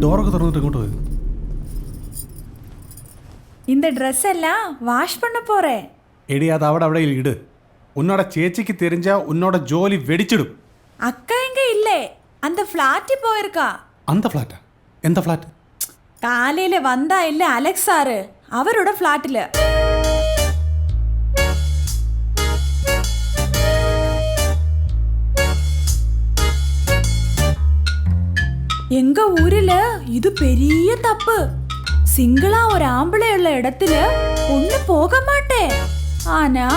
ഡോറൊക്കെ തുറന്നിട്ട് ഇങ്ങോട്ട് പോയി. இந்த ட்ரெஸ் எல்லாம் வாஷ் பண்ண போறேன். എടി അത് അവിടെ ഇട്. ഉന്നോட ചേച്ചിക്ക് தெரிஞ்சா ഉന്നോட ജോലി വെടിച്ചിടും. அக்கா எங்க இல்லே, அந்த ஃபிளாட்டி போயிருக்கா. அந்த ஃபிளாட்டா? எந்த ஃபிளாட்? காலையில வந்தா இல்ல அலெக்ஸ் சார், அவரோட ஃபிளாட்ல. எங்க ஊரில இது பெரிய தப்பு. சிங்கிளா ஒரு ஆம்பளை உள்ள இடத்துல ஒண்ணு போக மாட்டேன். ஆனா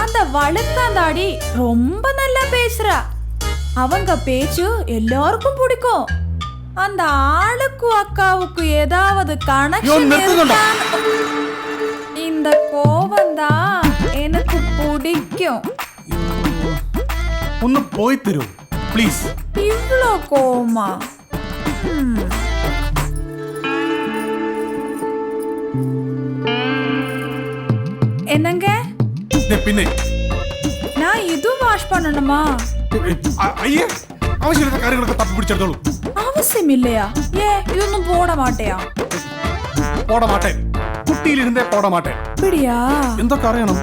அந்த வழுக்காந்தாடி ரொம்ப நல்லா பேசுறா. அவங்க பேச்சு எல்லாருக்கும் பிடிக்கும். அந்த ஆளுக்கும் அக்காவுக்கும் ஏதாவது கனெக்ஷன் இருந்தா இந்த கோவம் தான் எனக்கு பிடிக்கும். ഒന്ന് പോയി തരൂ പ്ലീസ്. இவ்ளோ கோவமா? என்னங்க? പിന്നെ நான் இது வாஷ் பண்ணணுமா? അയ്യേ, ആവശ്യമില്ലാത്ത കാര്യങ്ങളൊക്കെ തപ്പി പിടിച്ചെടുത്തോളൂ. அவசியம் இல்லையா? ഇതൊന്നും போட மாட்டேயா? പോട മാട്ടേ, കുട്ടിയിലിരുന്നേ പോട മാട്ടേ. அப்படியா? എന്തൊക്കെ അറിയണം?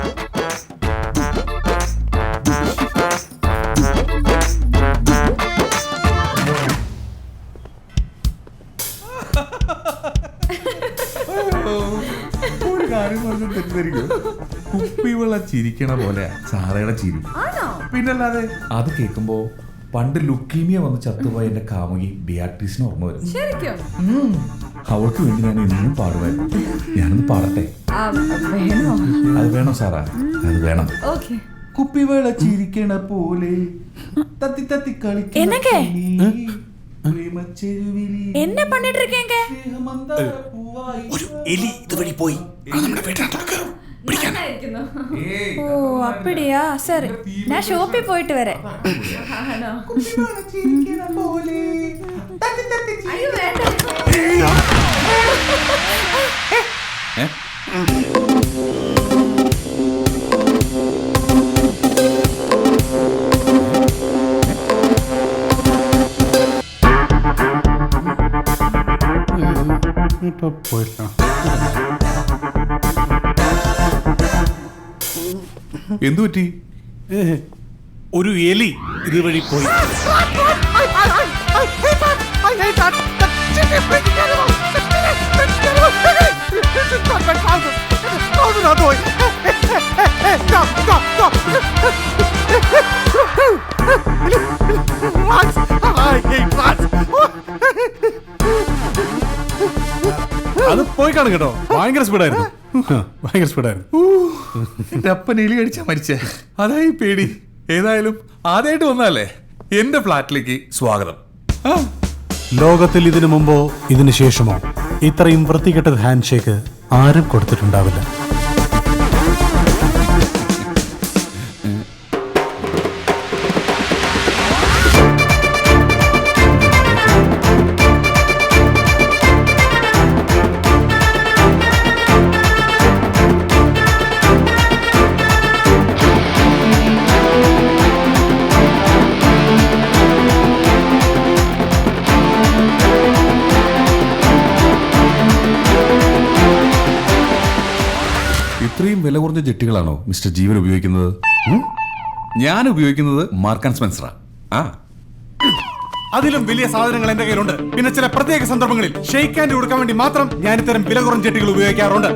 ഒരു കാര്യം പറഞ്ഞ് തെറ്റിദ്ധരിക്കും. കുപ്പിവെള്ള ചിരിക്കണ പോലെ സാറയുടെ ചിരി. പിന്നല്ലാതെ അത് കേൾക്കുമ്പോ പണ്ട് ലുക്കീമിയ വന്ന് ചത്തുപോയ എന്റെ കാമുകി ബിയാട്രീസിന് ഓർമ്മ വരും. അവൾക്ക് വേണ്ടി ഞാൻ എന്നും പാടുമായിരുന്നു. ഞാനൊന്ന് പാടട്ടെ? അത് വേണം സാറാ, അത് വേണം. കുപ്പിവെള്ള ചിരിക്കണ പോലെ തത്തി തത്തി കളിക്കണ என்ன பண்ணிட்டு இருக்கீங்க? ഒരു എലി ഇതുവഴി പോയി. നമ്മുടെ വീട്ടിനകത്ത് ஓ அப்படியா? சரி, நான் ஷாப்பில் போயிட்டு வரேன். എന്തു പറ്റി? ഒരു എലി ഇതുവഴി പോയി. അത് പോയി കാണും കേട്ടോ. ഭയങ്കര സ്പീഡായിരുന്നു, ഭയങ്കര സ്പീഡായിരുന്നു. എന്റെ അപ്പൻ എലി കടിച്ചാ മരിച്ചേ, അതായി പേടി. ഏതായാലും ആദ്യമായിട്ട് വന്നല്ലേ, എന്റെ ഫ്ലാറ്റിലേക്ക് സ്വാഗതം. ലോകത്തിൽ ഇതിനു മുമ്പോ ഇതിനു ശേഷമോ ഇത്രയും വൃത്തികെട്ട ഹാൻഡ് ഷേക്ക് ആരും കൊടുത്തിട്ടുണ്ടാവില്ല. ഇത്രയും വില കുറഞ്ഞ ജെട്ടികളാണോ മിസ്റ്റർ ജീവൻ ഉപയോഗിക്കുന്നത്? ഞാൻ ഉപയോഗിക്കുന്നത് മാർക്ക് ആൻഡ് സ്പെൻസറാ. അതിലും വലിയ സാധനങ്ങൾ എന്റെ കയ്യിലുണ്ട്. പിന്നെ ചില പ്രത്യേക സന്ദർഭങ്ങളിൽ ഷെയ്ക്ക് ഹാൻഡ് കൊടുക്കാൻ വേണ്ടി മാത്രം ഞാൻ ഇത്തരം വില കുറഞ്ഞ ജെട്ടികൾ ഉപയോഗിക്കാറുണ്ട്.